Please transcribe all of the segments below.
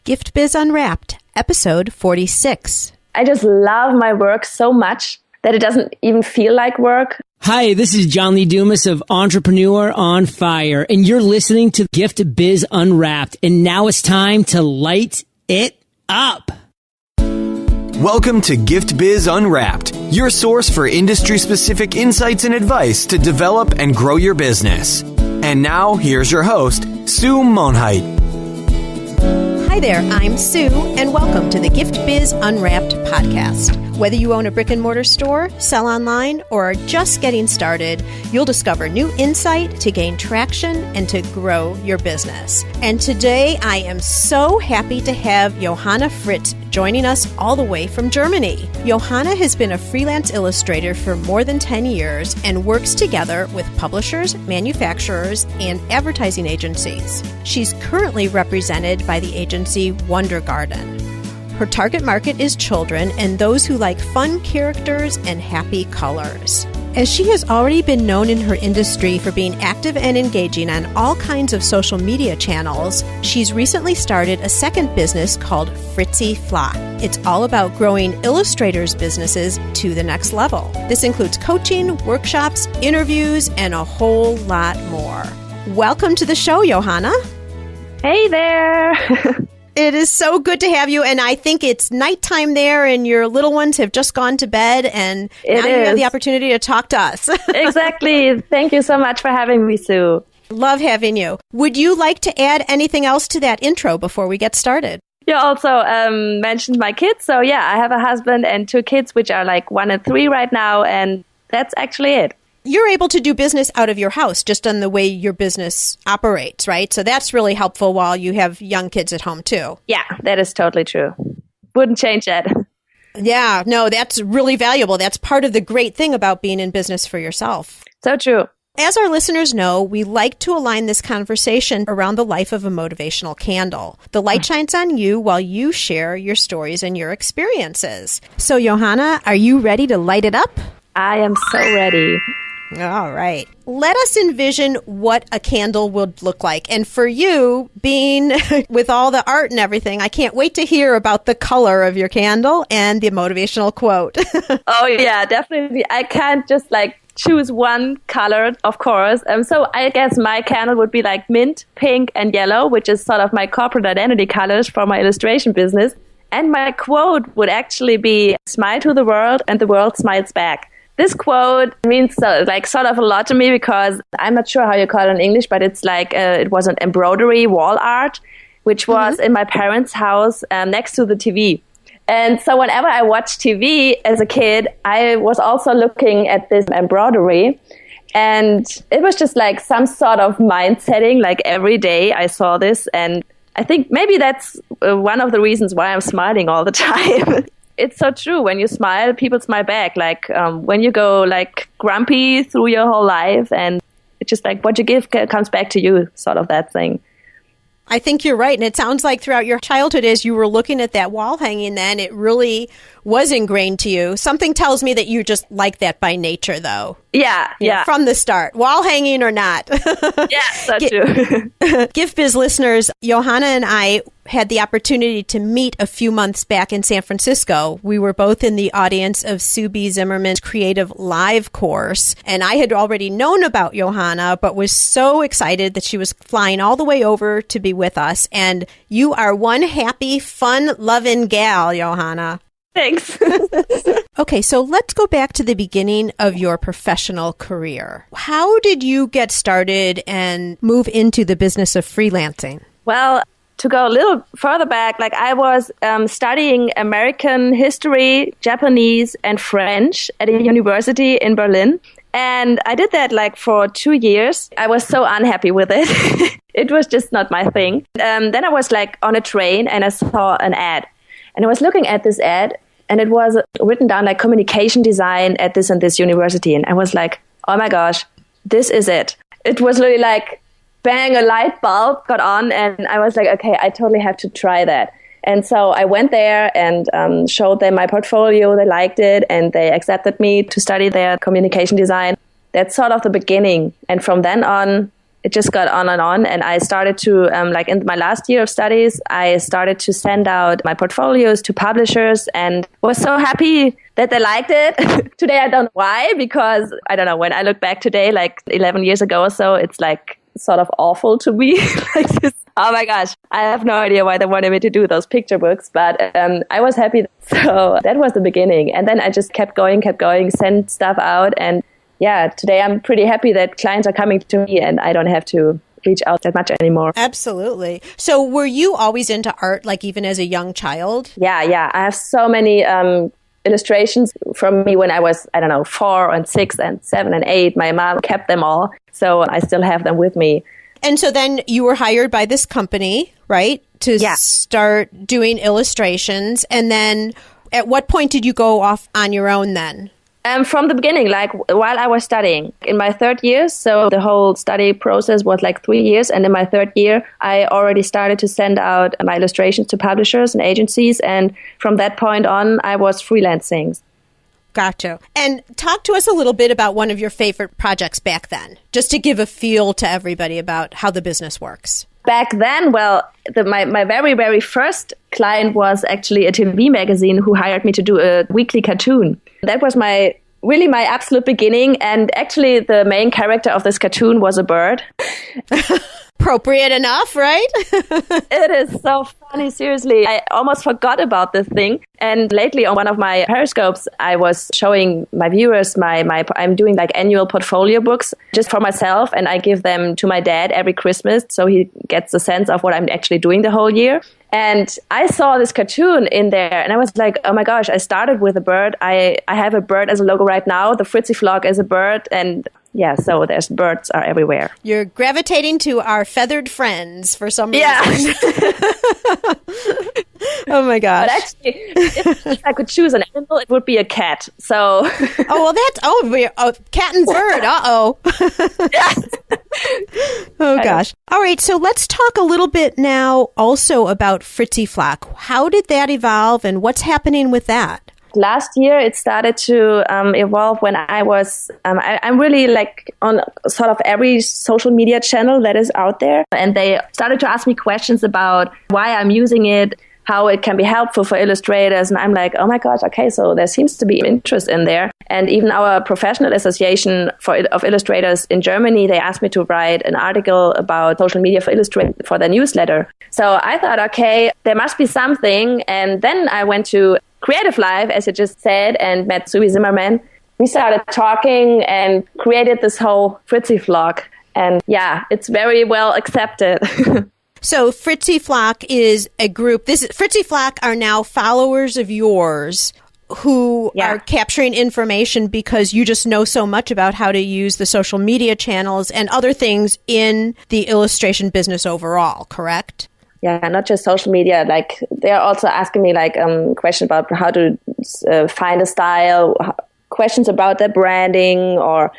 Gift Biz Unwrapped, episode 46. I just love my work so much that it doesn't even feel like work. Hi, this is John Lee Dumas of Entrepreneur on Fire, and you're listening to Gift Biz Unwrapped, and now it's time to light it up. Welcome to Gift Biz Unwrapped, your source for industry-specific insights and advice to develop and grow your business. And now, here's your host, Sue Monheit. Hi there, I'm Sue, and welcome to the Gift Biz Unwrapped podcast. Whether you own a brick and mortar store, sell online, or are just getting started, you'll discover new insight to gain traction and to grow your business. And today, I am so happy to have Johanna Fritz joining us all the way from Germany. Johanna has been a freelance illustrator for more than 10 years and works together with publishers, manufacturers, and advertising agencies. She's currently represented by the agency Wundergarden. Her target market is children and those who like fun characters and happy colors. As she has already been known in her industry for being active and engaging on all kinds of social media channels, she's recently started a second business called Fritzi Flock. It's all about growing illustrators' businesses to the next level. This includes coaching, workshops, interviews, and a whole lot more. Welcome to the show, Johanna. Hey there. It is so good to have you, and I think it's nighttime there, and your little ones have just gone to bed, and now you have the opportunity to talk to us. Exactly. Thank you so much for having me, Sue. Love having you. Would you like to add anything else to that intro before we get started? You also mentioned my kids. So yeah, I have a husband and two kids, which are like 1 and 3 right now, and that's actually it. You're able to do business out of your house just on the way your business operates, right? So that's really helpful while you have young kids at home too. Yeah, that is totally true. Wouldn't change that. Yeah, no, that's really valuable. That's part of the great thing about being in business for yourself. So true. As our listeners know, we like to align this conversation around the life of a motivational candle. The light shines on you while you share your stories and your experiences. So, Johanna, are you ready to light it up? I am so ready. All right. Let us envision what a candle would look like. And for you, being with all the art and everything, I can't wait to hear about the color of your candle and the motivational quote. Oh, yeah, definitely. I can't just choose one color, of course. So I guess my candle would be like mint, pink, and yellow, which is sort of my corporate identity colors for my illustration business. And my quote would actually be, smile to the world and the world smiles back. This quote means sort of a lot to me because I'm not sure how you call it in English, but it's it was an embroidery wall art, which was in my parents' house next to the TV. And so whenever I watched TV as a kid, I was also looking at this embroidery. And it was just like some sort of mind setting, like every day I saw this. And I think maybe that's one of the reasons why I'm smiling all the time. It's so true. When you smile, people smile back. When you go grumpy through your whole life, and it's just like what you give comes back to you, sort of that thing. I think you're right. And it sounds like throughout your childhood, as you were looking at that wall hanging then, it really was ingrained to you. Something tells me that you just like that by nature, though. Yeah. From the start, wall hanging or not. Yeah, so true. Gift Biz listeners, Johanna and I had the opportunity to meet a few months back in San Francisco. We were both in the audience of Sue B. Zimmerman's Creative Live course, and I had already known about Johanna, but was so excited that she was flying all the way over to be with us. And you are one happy, fun-loving gal, Johanna. Thanks. Okay, so let's go back to the beginning of your professional career. How did you get started and move into the business of freelancing? Well, to go a little further back, I was studying American history, Japanese, and French at a university in Berlin. And I did that for 2 years. I was so unhappy with it. It was just not my thing. Then I was on a train and I saw an ad. And I was looking at this ad, and it was written down communication design at this and this university. And I was like, oh my gosh, this is it. It was really bang, a light bulb got on, and I was like, okay, I totally have to try that. And so I went there and showed them my portfolio. They liked it, and they accepted me to study their communication design. That's sort of the beginning. And from then on, it just got on. And I started to, like in my last year of studies, I started to send out my portfolios to publishers and was so happy that they liked it. Today, I don't know why, because I don't know, when I look back today, like 11 years ago or so, it's like sort of awful to me. Like this, oh my gosh, I have no idea why they wanted me to do those picture books, but I was happy. So that was the beginning. And then I just kept going, sent stuff out. And yeah, today I'm pretty happy that clients are coming to me and I don't have to reach out that much anymore. Absolutely. So were you always into art, like even as a young child? Yeah. I have so many illustrations from me when I was, 4 and 6 and 7 and 8. My mom kept them all. So I still have them with me. And so then you were hired by this company, right, to start doing illustrations. And then at what point did you go off on your own then? From the beginning, like while I was studying in my third year. So the whole study process was like 3 years. And in my third year, I already started to send out my illustrations to publishers and agencies. And from that point on, I was freelancing. Gotcha. And talk to us a little bit about one of your favorite projects back then, just to give a feel to everybody about how the business works. Back then, well, my very, very first client was actually a TV magazine who hired me to do a weekly cartoon. That was my absolute beginning. And actually, the main character of this cartoon was a bird. Appropriate enough, right? It is so funny, seriously. I almost forgot about this thing. And lately on one of my Periscopes, I was showing my viewers I'm doing like annual portfolio books just for myself. And I give them to my dad every Christmas. So he gets a sense of what I'm actually doing the whole year. And I saw this cartoon in there and I was like, oh my gosh, I started with a bird. I have a bird as a logo right now. The Fritzi Flock is a bird. And yeah, so there's birds are everywhere. You're gravitating to our feathered friends for some reason. Yeah. Oh my gosh. But actually, if I could choose an animal, it would be a cat. So. Cat and bird. Uh-oh. Oh gosh. All right. So let's talk a little bit now also about Fritzi Flock. How did that evolve and what's happening with that? Last year, it started to evolve when I was, I'm really like on sort of every social media channel that is out there. And they started to ask me questions about why I'm using it, how it can be helpful for illustrators. And I'm like, oh my gosh, okay, so there seems to be interest in there. And even our professional association of illustrators in Germany, they asked me to write an article about social media for their newsletter. So I thought, okay, there must be something. And then I went to Creative Life, as you just said, and met Sui Zimmerman. We started talking and created this whole Fritzi Flock. And yeah, it's very well accepted. So Fritzi Flock is a group. Fritzi Flock are now followers of yours who are capturing information because you just know so much about how to use the social media channels and other things in the illustration business overall, correct? Yeah, not just social media. Like they're also asking me like questions about how to find a style, questions about their branding, or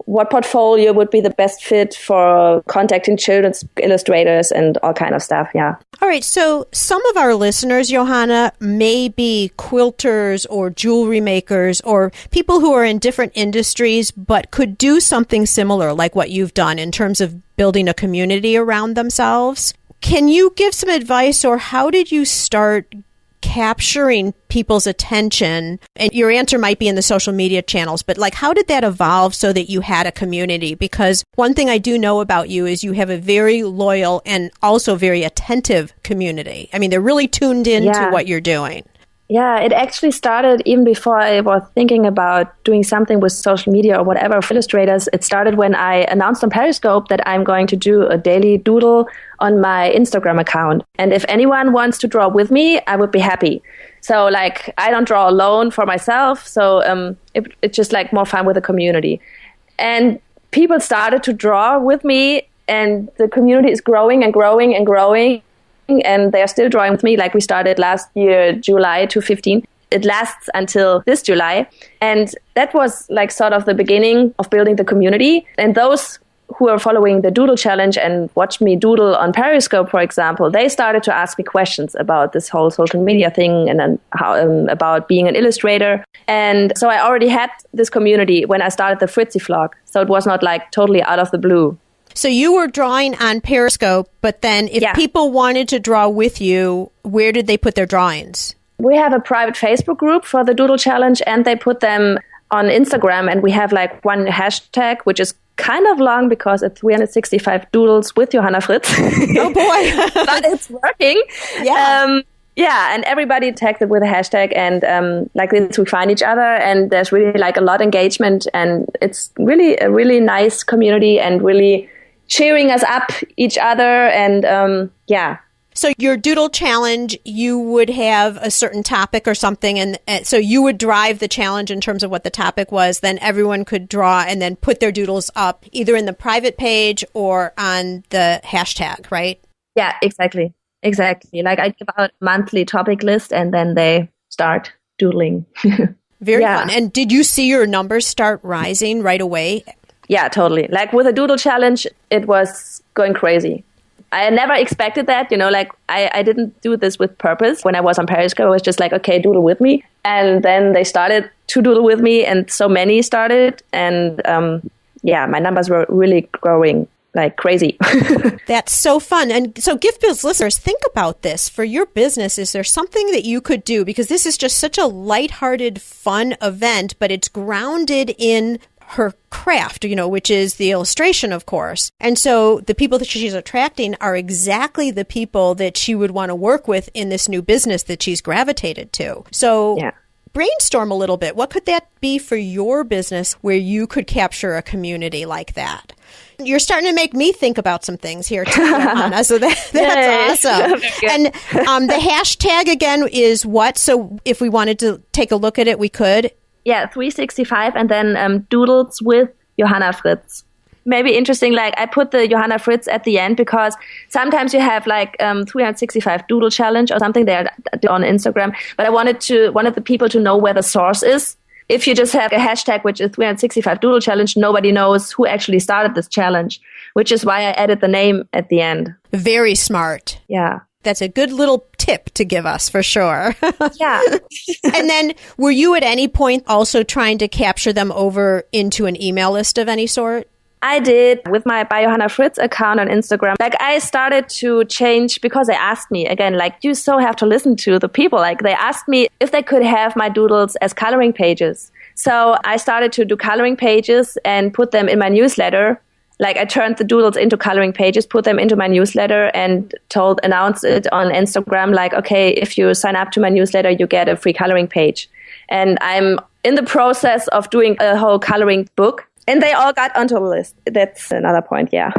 what portfolio would be the best fit for contacting children's illustrators and all kind of stuff. Yeah. All right. So some of our listeners, Johanna, may be quilters or jewelry makers or people who are in different industries, but could do something similar like what you've done in terms of building a community around themselves. Can you give some advice, or how did you start capturing people's attention? And your answer might be in the social media channels, but like, how did that evolve so that you had a community? Because one thing I do know about you is you have a very loyal and also very attentive community. I mean, they're really tuned in to what you're doing. Yeah, it actually started even before I was thinking about doing something with social media or whatever for illustrators. It started when I announced on Periscope that I'm going to do a daily doodle on my Instagram account. And if anyone wants to draw with me, I would be happy. So like, I don't draw alone for myself. So it's just like more fun with the community. And people started to draw with me, and the community is growing and growing and growing. And they're still drawing with me. Like we started last year, July 2015. It lasts until this July. And that was like sort of the beginning of building the community. And those who are following the Doodle challenge and watch me doodle on Periscope, for example, they started to ask me questions about this whole social media thing and then how about being an illustrator. And so I already had this community when I started the Fritzi Flock. So it was not like totally out of the blue. So you were drawing on Periscope, but then if people wanted to draw with you, where did they put their drawings? We have a private Facebook group for the Doodle Challenge, and they put them on Instagram, and we have like one hashtag, which is kind of long because it's 365 doodles with Johanna Fritz. Oh boy. But it's working. Yeah. And everybody tagged it with a hashtag, and like this we find each other, and there's really like a lot of engagement, and it's really a really nice community and really cheering us up each other, and So your Doodle Challenge, you would have a certain topic or something, and so you would drive the challenge in terms of what the topic was, then everyone could draw and then put their doodles up either in the private page or on the hashtag, right? Yeah, exactly. Like I give out a monthly topic list, and then they start doodling. Very fun. And did you see your numbers start rising right away? Yeah, totally. Like with the Doodle Challenge, it was going crazy. I never expected that, like I didn't do this with purpose. When I was on Periscope, I was just like, okay, doodle with me. And then they started to doodle with me, and so many started. And my numbers were really growing like crazy. That's so fun. And so Gift Biz listeners, think about this. For your business, is there something that you could do? Because this is just such a lighthearted, fun event, but it's grounded in her craft, which is the illustration, of course. And so the people that she's attracting are exactly the people that she would want to work with in this new business that she's gravitated to. So brainstorm a little bit. What could that be for your business where you could capture a community like that? You're starting to make me think about some things here too, Johanna. So that's awesome. And the hashtag again is what? So if we wanted to take a look at it, we could. Yeah, 365, and then doodles with Johanna Fritz. Maybe interesting, like I put the Johanna Fritz at the end because sometimes you have like 365 doodle challenge or something there on Instagram. But I wanted the people to know where the source is. If you just have a hashtag, which is 365 doodle challenge, nobody knows who actually started this challenge, which is why I added the name at the end. Very smart. Yeah. That's a good little tip to give us for sure. Yeah. And then were you at any point also trying to capture them over into an email list of any sort? I did with my By Johanna Fritz account on Instagram. Like I started to change because they asked me again, like you so have to listen to the people. Like they asked me if they could have my doodles as coloring pages. So I started to do coloring pages and put them in my newsletter. Like I turned the doodles into coloring pages, put them into my newsletter and announced it on Instagram. Like, okay, if you sign up to my newsletter, you get a free coloring page. And I'm in the process of doing a whole coloring book. And they all got onto the list. That's another point, yeah.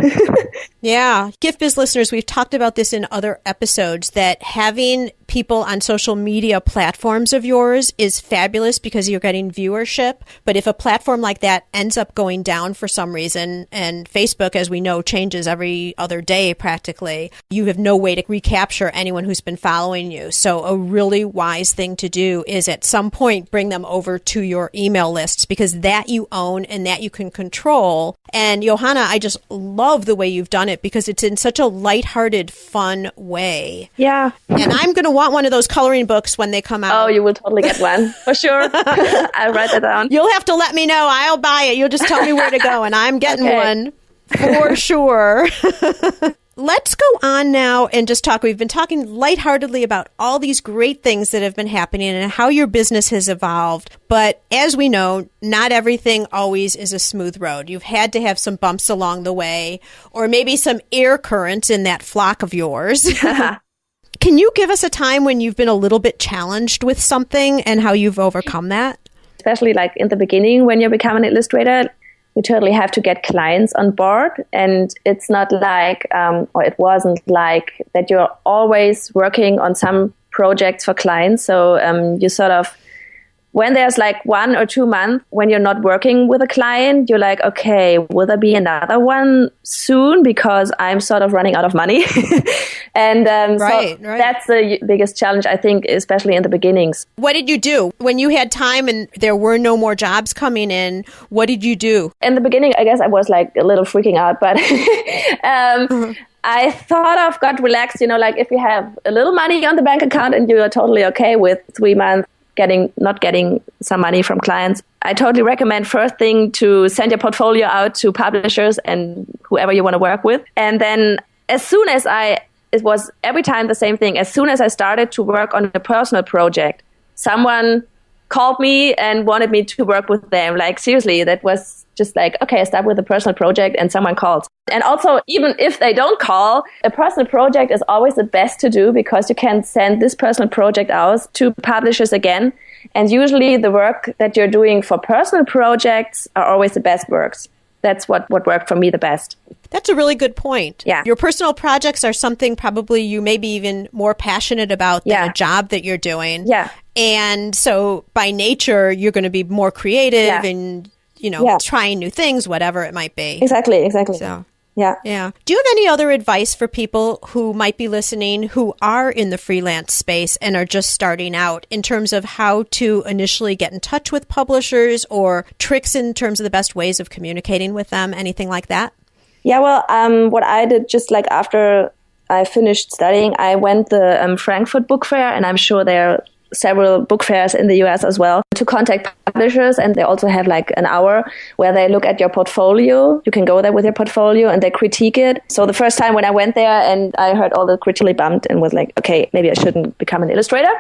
Yeah. Gift Biz listeners, we've talked about this in other episodes, that having people on social media platforms of yours is fabulous because you're getting viewership. But if a platform like that ends up going down for some reason, and Facebook, as we know, changes every other day practically, you have no way to recapture anyone who's been following you. So a really wise thing to do is at some point bring them over to your email lists, because that you own and that you can control. And Johanna, I just love the way you've done it because it's in such a lighthearted, fun way. Yeah. And I'm going to want one of those coloring books when they come out. Oh, you will totally get one for sure. I'll write that down. You'll have to let me know. I'll buy it. You'll just tell me where to go and I'm getting one for sure. Let's go on now and just talk. We've been talking lightheartedly about all these great things that have been happening and how your business has evolved. But as we know, not everything always is a smooth road. You've had to have some bumps along the way, or maybe some air currents in that flock of yours. Can you give us a time when you've been a little bit challenged with something and how you've overcome that? Especially like in the beginning when you become an illustrator, you totally have to get clients on board. And it's not like, or it wasn't like that you're always working on some projects for clients. So you sort of, when there's like 1 or 2 months when you're not working with a client, you're like, okay, will there be another one soon? Because I'm sort of running out of money. And right. That's the biggest challenge, I think, especially in the beginnings. What did you do when you had time and there were no more jobs coming in? What did you do? In the beginning, I guess I was like a little freaking out, but I thought of got relaxed, like if you have a little money on the bank account and you are totally okay with 3 months not getting some money from clients, I totally recommend first thing to send your portfolio out to publishers and whoever you want to work with. And then as soon as it was every time the same thing. As soon as I started to work on a personal project, someone called me and wanted me to work with them. Like, seriously, that was just like, okay, I start with a personal project and someone calls. And also, even if they don't call, a personal project is always the best to do because you can send this personal project out to publishers again. And usually the work that you're doing for personal projects are always the best works. That's what worked for me the best. That's a really good point. Yeah. Your personal projects are something probably you may be even more passionate about than a job that you're doing. Yeah. And so by nature, you're going to be more creative and, trying new things, whatever it might be. Exactly. So. Yeah. Do you have any other advice for people who might be listening who are in the freelance space and are just starting out in terms of how to initially get in touch with publishers or tricks in terms of the best ways of communicating with them, anything like that? Yeah, well, what I did just like after I finished studying, I went the Frankfurt Book Fair, and I'm sure there are several book fairs in the US as well, to contact publishers. And they also have like an hour where they look at your portfolio. You can go there with your portfolio and they critique it. So the first time when I went there and I heard all the critique, really bummed and was like, okay, maybe I shouldn't become an illustrator.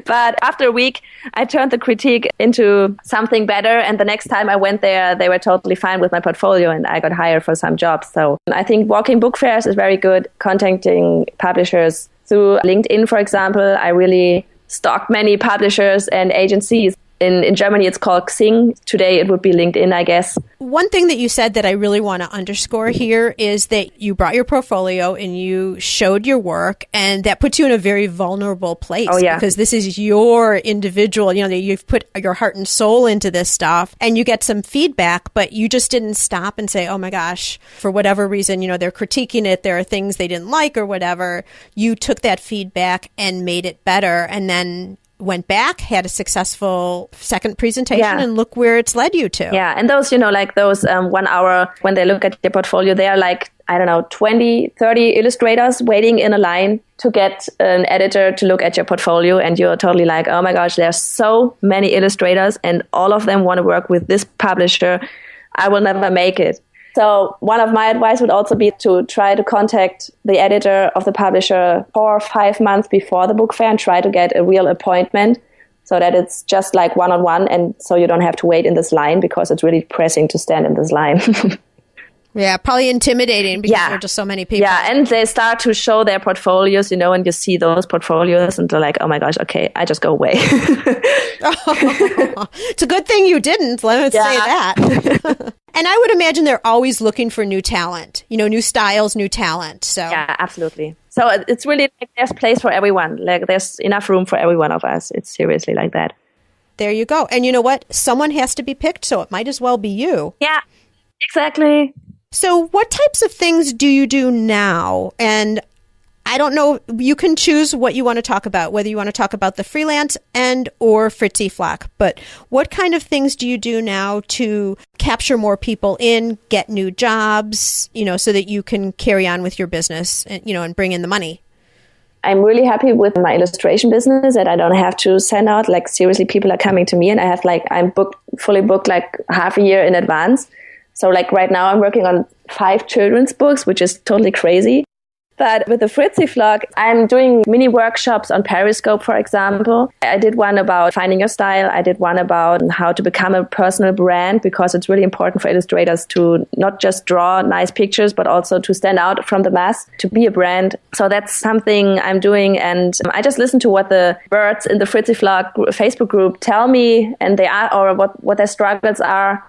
But after a week, I turned the critique into something better. And the next time I went there, they were totally fine with my portfolio and I got hired for some jobs. So I think walking book fairs is very good. Contacting publishers through LinkedIn, for example, I really stalked many publishers and agencies. In Germany, it's called Xing. Today, it would be LinkedIn, I guess. One thing that you said that I really want to underscore here is that you brought your portfolio and you showed your work, and that puts you in a very vulnerable place. Oh, yeah. Because this is your individual, you've put your heart and soul into this stuff, and you get some feedback, but you just didn't stop and say, oh my gosh, for whatever reason, they're critiquing it, there are things they didn't like or whatever. You took that feedback and made it better, and then went back, had a successful second presentation, and look where it's led you to. Yeah, and those, like those 1 hour, when they look at your portfolio, they are like, I don't know, 20, 30 illustrators waiting in a line to get an editor to look at your portfolio. And you're totally like, oh my gosh, there's so many illustrators and all of them want to work with this publisher. I will never make it. So one of my advice would also be to try to contact the editor of the publisher 4 or 5 months before the book fair and try to get a real appointment so that it's just like one-on-one, and so you don't have to wait in this line because it's really pressing to stand in this line. Yeah, probably intimidating because there are just so many people. Yeah, and they start to show their portfolios, and you see those portfolios and they're like, oh my gosh, okay, I just go away. It's a good thing you didn't, let's say that. And I would imagine they're always looking for new talent, new styles, new talent. So yeah, absolutely. So it's really like there's place for everyone. Like there's enough room for every one of us. It's seriously like that. There you go. And you know what? Someone has to be picked, so it might as well be you. Yeah, exactly. So what types of things do you do now? And I don't know, you can choose what you want to talk about, whether you want to talk about the freelance end or Fritzi Flock. But what kind of things do you do now to capture more people in, get new jobs, so that you can carry on with your business, and, and bring in the money? I'm really happy with my illustration business that I don't have to send out. Like seriously, people are coming to me and I have I'm fully booked like half a year in advance. So like right now I'm working on 5 children's books, which is totally crazy. But with the Fritzi Flock, I'm doing mini workshops on Periscope, for example. I did one about finding your style. I did one about how to become a personal brand, because it's really important for illustrators to not just draw nice pictures, but also to stand out from the mass, to be a brand. So that's something I'm doing. And I just listen to what the birds in the Fritzi Flock Facebook group tell me, and they are, or what their struggles are.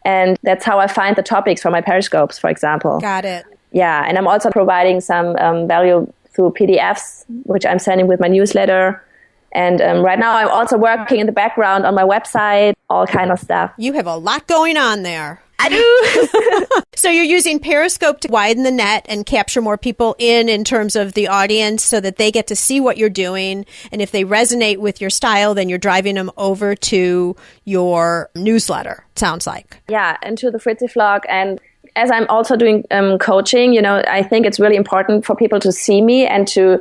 And that's how I find the topics for my Periscopes, for example. Got it. Yeah, and I'm also providing some value through PDFs, which I'm sending with my newsletter. And right now I'm also working in the background on my website, all kind of stuff. You have a lot going on there. I do. So you're using Periscope to widen the net and capture more people in terms of the audience so that they get to see what you're doing. And if they resonate with your style, then you're driving them over to your newsletter, it sounds like. Yeah, and to the Fritzi Flock. And as I'm also doing coaching, I think it's really important for people to see me and to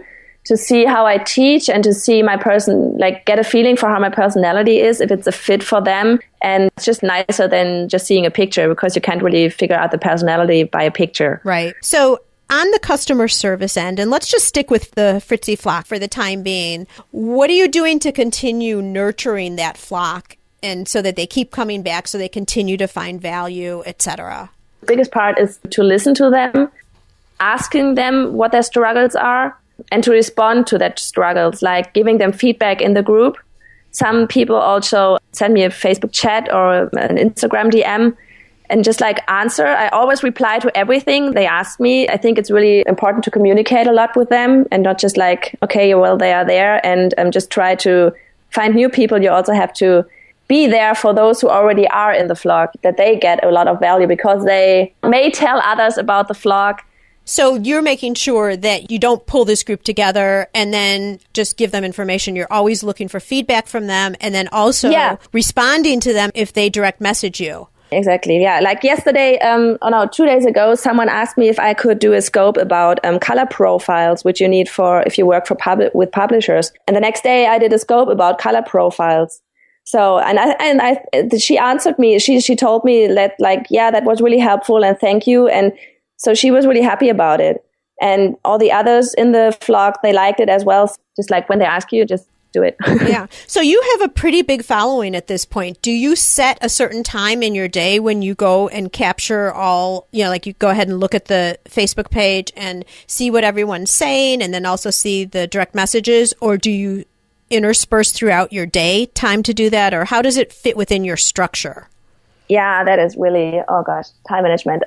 to see how I teach and to see my person, like get a feeling for how my personality is, if it's a fit for them. And it's just nicer than just seeing a picture, because you can't really figure out the personality by a picture. Right. So on the customer service end, and let's just stick with the Fritzi Flock for the time being, what are you doing to continue nurturing that flock and so that they keep coming back, so they continue to find value, etc.? The biggest part is to listen to them, asking them what their struggles are, and to respond to that struggles, like giving them feedback in the group. Some people also send me a Facebook chat or an Instagram DM and just like answer. I always reply to everything they ask me. I think it's really important to communicate a lot with them and not just like, okay, well, they are there, and just try to find new people. You also have to be there for those who already are in the flock, that they get a lot of value because they may tell others about the flock. So you're making sure that you don't pull this group together and then just give them information. You're always looking for feedback from them, and then also responding to them if they direct message you. Exactly. Yeah. Like yesterday, 2 days ago, someone asked me if I could do a scope about color profiles, which you need for if you work for with publishers. And the next day I did a scope about color profiles. So, she answered me, she told me that that was really helpful and thank you. And so she was really happy about it. And all the others in the flock, they liked it as well. Just like when they ask you, just do it. Yeah. So you have a pretty big following at this point. Do you set a certain time in your day when you go and capture all, like you go ahead and look at the Facebook page and see what everyone's saying and then also see the direct messages? Or do you intersperse throughout your day time to do that? Or how does it fit within your structure? Yeah, that is really, time management.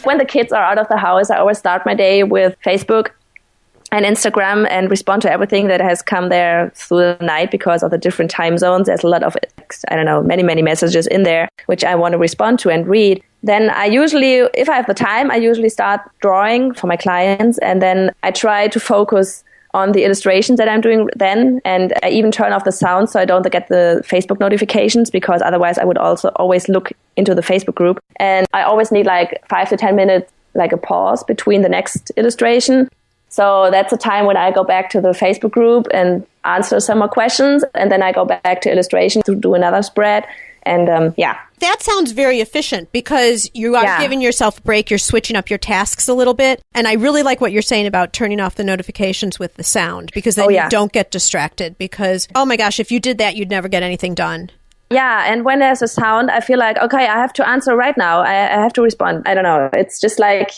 When the kids are out of the house, I always start my day with Facebook and Instagram and respond to everything that has come there through the night because of the different time zones. There's a lot of, many messages in there, which I want to respond to and read. Then I usually, if I have the time, I usually start drawing for my clients. And then I try to focus on the illustrations that I'm doing then. And I even turn off the sound so I don't get the Facebook notifications, because otherwise I would also always look into the Facebook group. And I always need 5 to 10 minutes, like a pause between the next illustration. So that's a time when I go back to the Facebook group and answer some more questions. And then I go back to illustration to do another spread. And That sounds very efficient because you are giving yourself a break. You're switching up your tasks a little bit. And I really like what you're saying about turning off the notifications with the sound, because then you don't get distracted, because, oh my gosh, if you did that, you'd never get anything done. Yeah. And when there's a sound, I feel like, okay, I have to answer right now. I have to respond. I don't know. It's just like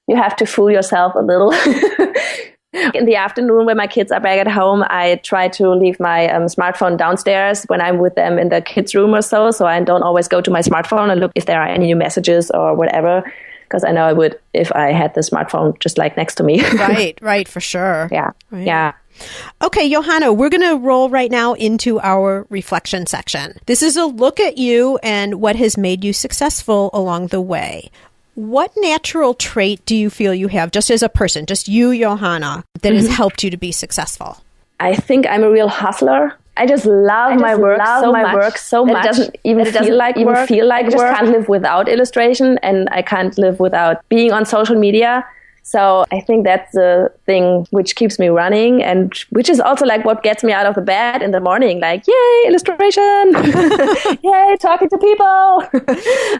you have to fool yourself a little. In the afternoon, when my kids are back at home, I try to leave my smartphone downstairs when I'm with them in the kids' room or so. So I don't always go to my smartphone and look if there are any new messages or whatever, because I know I would if I had the smartphone just next to me. Right, for sure. Yeah, right. Yeah. Okay, Johanna, we're going to roll right now into our reflection section. This is a look at you and what has made you successful along the way. What natural trait do you feel you have, just as a person, just you, Johanna, that has helped you to be successful? I think I'm a real hustler. I just love my work so much. It doesn't even feel like work. I just can't live without illustration, and I can't live without being on social media. So I think that's the thing which keeps me running, and which is also what gets me out of the bed in the morning. Yay, illustration! Yay, talking to people!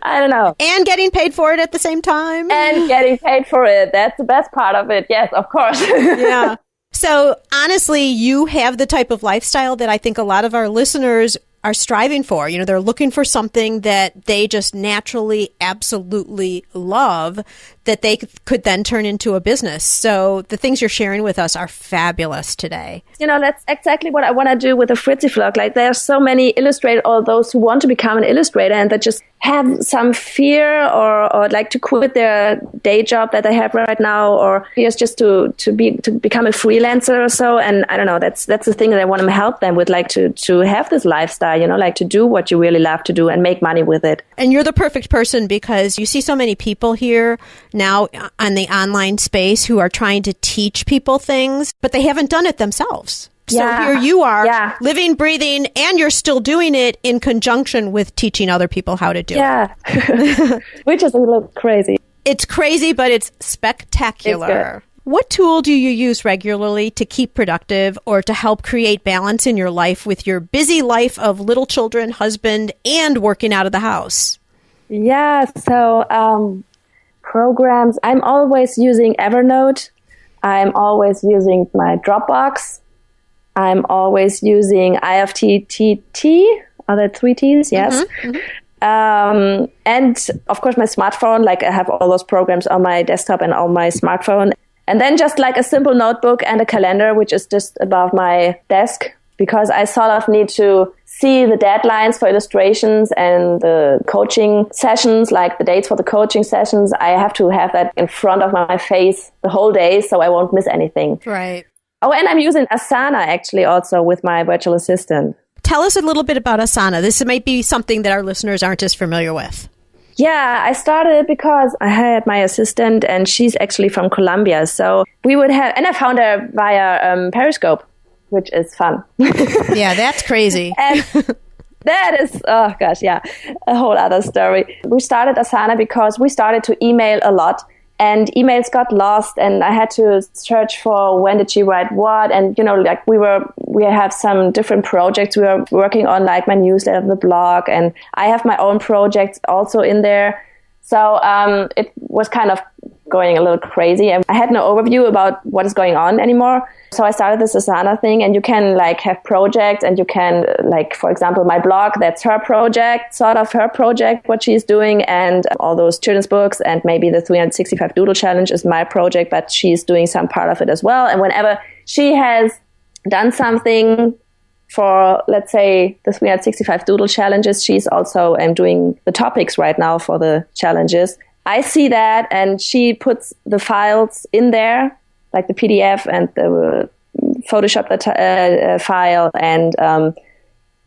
I don't know. And getting paid for it at the same time. And getting paid for it. That's the best part of it. Yes, of course. Yeah. So honestly, you have the type of lifestyle that I think a lot of our listeners are striving for. They're looking for something that they just naturally, absolutely love, that they could then turn into a business. So the things you're sharing with us are fabulous today. That's exactly what I want to do with the Fritzi Flock. There are so many illustrators, or those who want to become an illustrator and that just have some fear or like to quit their day job that they have right now, or just to become a freelancer or so. And I don't know, that's the thing that I want to help them with, to have this lifestyle, to do what you really love to do and make money with it. And you're the perfect person, because you see so many people here now on the online space who are trying to teach people things, but they haven't done it themselves. So here you are, living, breathing, and you're still doing it in conjunction with teaching other people how to do it. Which is a little crazy. It's crazy, but it's spectacular. It's What tool do you use regularly to keep productive or to help create balance in your life with your busy life of little children, husband, and working out of the house? Yeah, so programs, I'm always using Evernote. I'm always using my Dropbox. I'm always using IFTTT. Are there 3 T's? Yes. And of course my smartphone, like I have all those programs on my desktop and on my smartphone. And then just like a simple notebook and a calendar, which is just above my desk, because I sort of need to see the deadlines for illustrations and the coaching sessions, like the dates for the coaching sessions. I have to have that in front of my face the whole day so I won't miss anything. Right. Oh, and I'm using Asana actually also with my virtual assistant. Tell us a little bit about Asana. This might be something that our listeners aren't as familiar with. Yeah, I started because I had my assistant and she's actually from Colombia. So we would have, and I found her via Periscope, which is fun. Yeah, that's crazy. And that is, oh gosh, yeah, a whole other story. We started Asana because we started to email a lot. And emails got lost and I had to search for when did she write what. And, you know, like we have some different projects we were working on, like my newsletter, the blog, and I have my own projects also in there. So it was kind of going a little crazy. And I had no overview about what is going on anymore. So I started this Asana thing, and you can like have projects, and you can like, for example, my blog, that's her project, sort of her project, what she's doing, and all those children's books, and maybe the 365 Doodle challenge is my project, but she's doing some part of it as well. And whenever she has done something for, let's say, the 365 Doodle challenges, she's also doing the topics right now for the challenges. I see that, and she puts the files in there, like the PDF and the Photoshop file and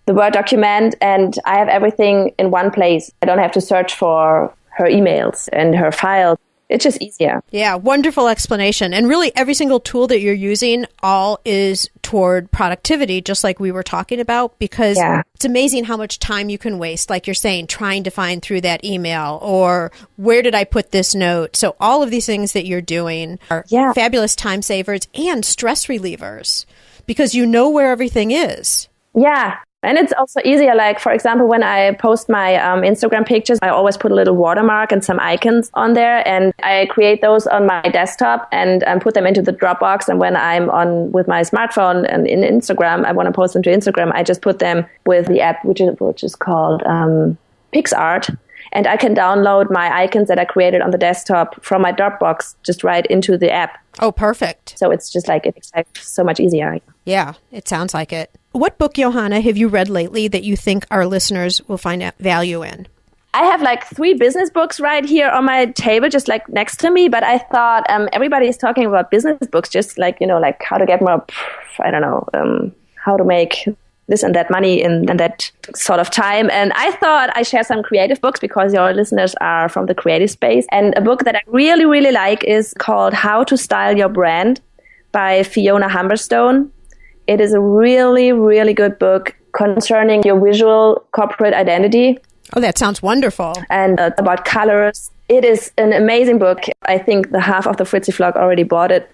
the Word document, and I have everything in one place. I don't have to search for her emails and her files. It's just easier. Yeah, wonderful explanation. And really every single tool that you're using all is toward productivity, just like we were talking about, because it's amazing how much time you can waste, like you're saying, trying to find through that email or where did I put this note? So all of these things that you're doing are fabulous time savers and stress relievers because you know where everything is. Yeah. And it's also easier, like, for example, when I post my Instagram pictures, I always put a little watermark and some icons on there, and I create those on my desktop and put them into the Dropbox. And when I'm on with my smartphone and in Instagram, I want to post them to Instagram, I just put them with the app, which is called PixArt. And I can download my icons that I created on the desktop from my Dropbox just right into the app. Oh, perfect. So it's just like, it's like so much easier. Yeah, it sounds like it. What book, Johanna, have you read lately that you think our listeners will find value in? I have like 3 business books right here on my table, just like next to me. But I thought everybody is talking about business books, just like, you know, like how to get more, I don't know, how to make this and that money in that sort of time. And I thought I share some creative books because your listeners are from the creative space. And a book that I really, really like is called How to Style Your Brand by Fiona Humberstone. It is a really, really good book concerning your visual corporate identity. Oh, that sounds wonderful. And about colors. It is an amazing book. I think the half of the Fritzi Flock already bought it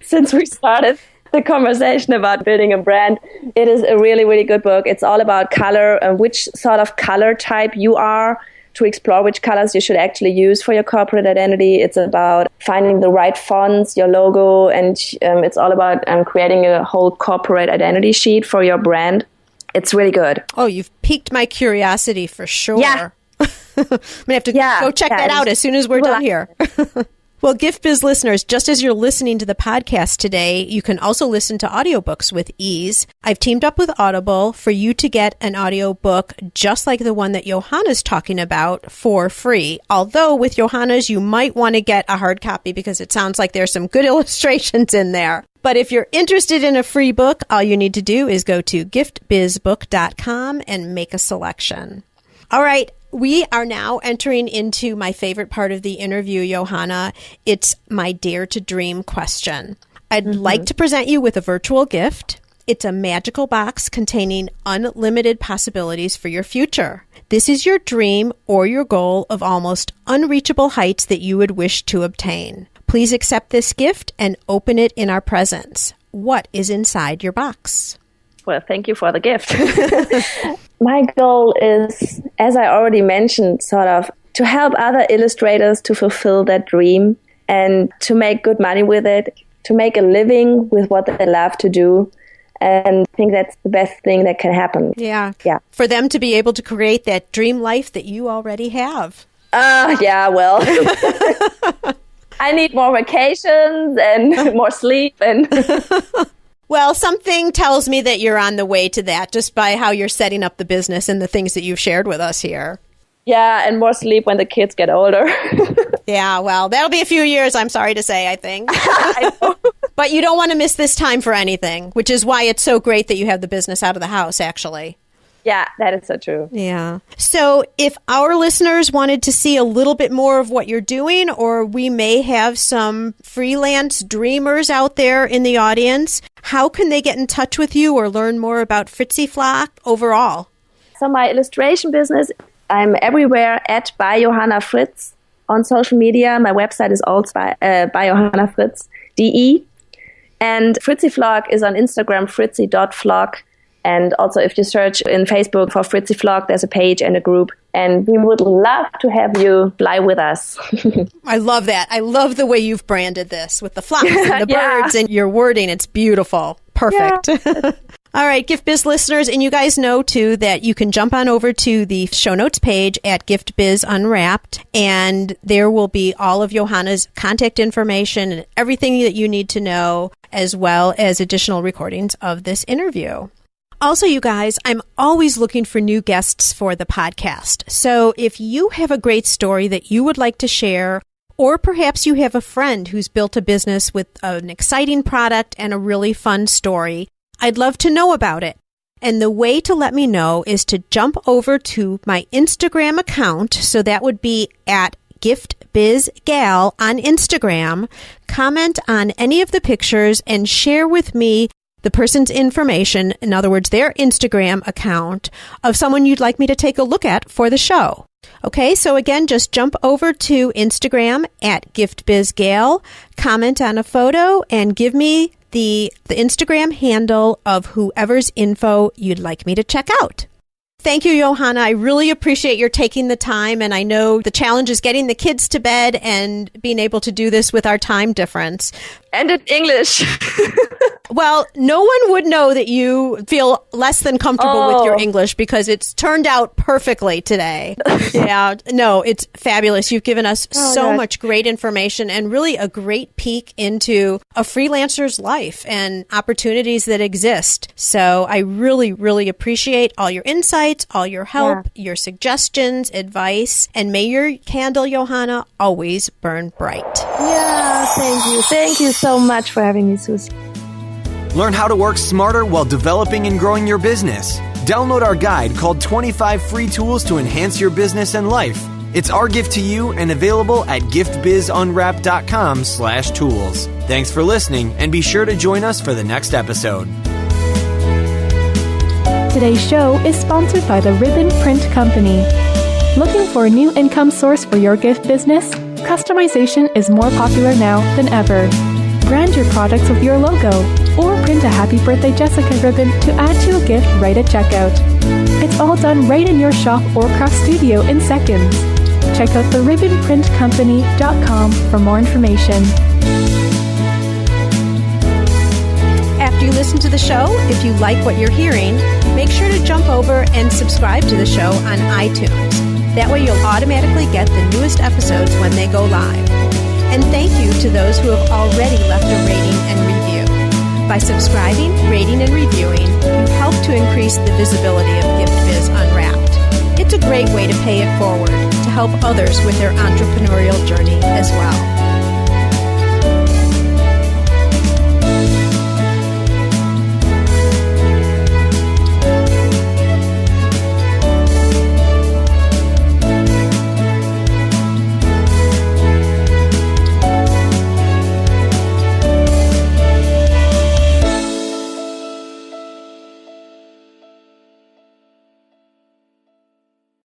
since we started the conversation about building a brand. It is a really, really good book. It's all about color and which sort of color type you are, to explore which colors you should actually use for your corporate identity. It's about finding the right fonts, your logo, and it's all about creating a whole corporate identity sheet for your brand. It's really good. Oh, you've piqued my curiosity for sure. Yeah. I'm going to have to go check that out as soon as we're done here. Well, Gift Biz listeners, just as you're listening to the podcast today, you can also listen to audiobooks with ease. I've teamed up with Audible for you to get an audiobook just like the one that Johanna's talking about for free. Although with Johanna's, you might want to get a hard copy because it sounds like there's some good illustrations in there. But if you're interested in a free book, all you need to do is go to giftbizbook.com and make a selection. All right. We are now entering into my favorite part of the interview, Johanna. It's my Dare to Dream question. I'd like to present you with a virtual gift. It's a magical box containing unlimited possibilities for your future. This is your dream or your goal of almost unreachable heights that you would wish to obtain. Please accept this gift and open it in our presence. What is inside your box? Well, thank you for the gift. My goal is, as I already mentioned, sort of to help other illustrators to fulfill that dream and to make good money with it, to make a living with what they love to do. And I think that's the best thing that can happen. Yeah. Yeah. For them to be able to create that dream life that you already have. Yeah, well, I need more vacations and more sleep. And well, something tells me that you're on the way to that just by how you're setting up the business and the things that you've shared with us here. Yeah, and more sleep when the kids get older. Yeah, well, that'll be a few years, I'm sorry to say, I think. I know. But you don't want to miss this time for anything, which is why it's so great that you have the business out of the house, actually. Yeah, that is so true. Yeah. So if our listeners wanted to see a little bit more of what you're doing, or we may have some freelance dreamers out there in the audience, how can they get in touch with you or learn more about Fritzi Flock overall? So my illustration business, I'm everywhere at by Johanna Fritz on social media. My website is also by Johanna Fritz, DE. And Fritzi Flock is on Instagram, fritzi.flock. And also if you search in Facebook for Fritzi Flock, there's a page and a group. And we would love to have you fly with us. I love that. I love the way you've branded this with the flocks and the birds and your wording. It's beautiful. Perfect. Yeah. All right, Gift Biz listeners, and you guys know, too, that you can jump on over to the show notes page at Gift Biz Unwrapped, and there will be all of Johanna's contact information and everything that you need to know, as well as additional recordings of this interview. Also, you guys, I'm always looking for new guests for the podcast. So if you have a great story that you would like to share, or perhaps you have a friend who's built a business with an exciting product and a really fun story, I'd love to know about it. And the way to let me know is to jump over to my Instagram account. So that would be at GiftBizGal on Instagram. Comment on any of the pictures and share with me the person's information, in other words, their Instagram account of someone you'd like me to take a look at for the show. Okay, so again, just jump over to Instagram at GiftBizGal, comment on a photo, and give me the Instagram handle of whoever's info you'd like me to check out. Thank you, Johanna. I really appreciate your taking the time, and I know the challenge is getting the kids to bed and being able to do this with our time difference. And in English. Well, no one would know that you feel less than comfortable with your English because it's turned out perfectly today. Yeah, no, it's fabulous. You've given us much great information and really a great peek into a freelancer's life and opportunities that exist. So I really, really appreciate all your insights, all your help, your suggestions, advice, and may your candle, Johanna, always burn bright. Yeah, thank you. Thank you so much for having me, Susie. Learn how to work smarter while developing and growing your business. Download our guide called 25 Free Tools to Enhance Your Business and Life. It's our gift to you and available at giftbizunwrapped.com/tools. Thanks for listening, and be sure to join us for the next episode. Today's show is sponsored by the Ribbon Print Company. Looking for a new income source for your gift business? Customization is more popular now than ever. Brand your products with your logo, or print a Happy Birthday Jessica ribbon to add to a gift right at checkout. It's all done right in your shop or craft studio in seconds. Check out theribbonprintcompany.com for more information. After you listen to the show, if you like what you're hearing, make sure to jump over and subscribe to the show on iTunes. That way you'll automatically get the newest episodes when they go live. And thank you to those who have already left a rating and review. By subscribing, rating, and reviewing, you help to increase the visibility of Gift Biz Unwrapped. It's a great way to pay it forward to help others with their entrepreneurial journey as well.